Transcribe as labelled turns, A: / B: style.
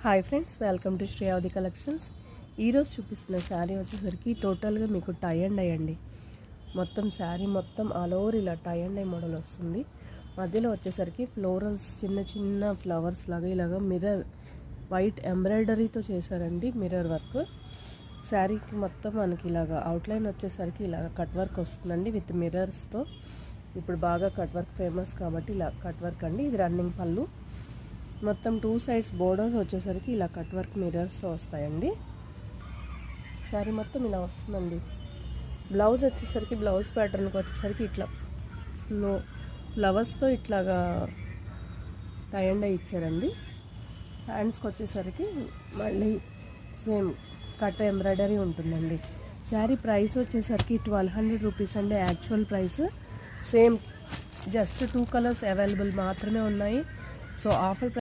A: Hi friends, welcome to Shreyavathi collections. ఈరోజు చూపిస్తున్న శారీ వచ్చేసరికి టోటల్గా మీకు టై అండ్ డై అండి. మొత్తం శారీ మొత్తం ఆల్ ఓవర్ ఇలా టై అండ్ డై మోడల్ వస్తుంది. మధ్యలో వచ్చేసరికి ఫ్లోరల్స్ చిన్న చిన్న ఫ్లవర్స్ లాగా ఇలాగా మిర్రర్ వైట్ ఎంబ్రాయిడరీతో చేశారండి. మిర్రర్ వర్క్ శారీకి మొత్తం మనకి ఇలాగా అవుట్లైన్ వచ్చేసరికి ఇలాగ కట్ వర్క్ వస్తుందండి విత్ మిర్రర్స్తో. ఇప్పుడు బాగా కట్ వర్క్ ఫేమస్ కాబట్టి ఇలా కట్ వర్క్ అండి. ఇది రన్నింగ్ పళ్ళు. మొత్తం 2 సైడ్స్ బోర్డర్స్ వచ్చేసరికి ఇలా కట్ వర్క్ మిర్రర్స్తో వస్తాయండి. శారీ మొత్తం ఇలా వస్తుందండి. బ్లౌజ్ వచ్చేసరికి బ్లౌజ్ ప్యాటర్న్కి వచ్చేసరికి ఇట్లా ఫ్లవర్స్తో ఇట్లాగా టై అండ్ డై ఇచ్చారండి. హ్యాండ్స్కి వచ్చేసరికి మళ్ళీ సేమ్ కట్ ఎంబ్రాయిడరీ ఉంటుందండి. శారీ ప్రైస్ వచ్చేసరికి 1200 రూపీస్ అండి. Actual price same just 2 colours available మాత్రమే ఉన్నాయి. So offer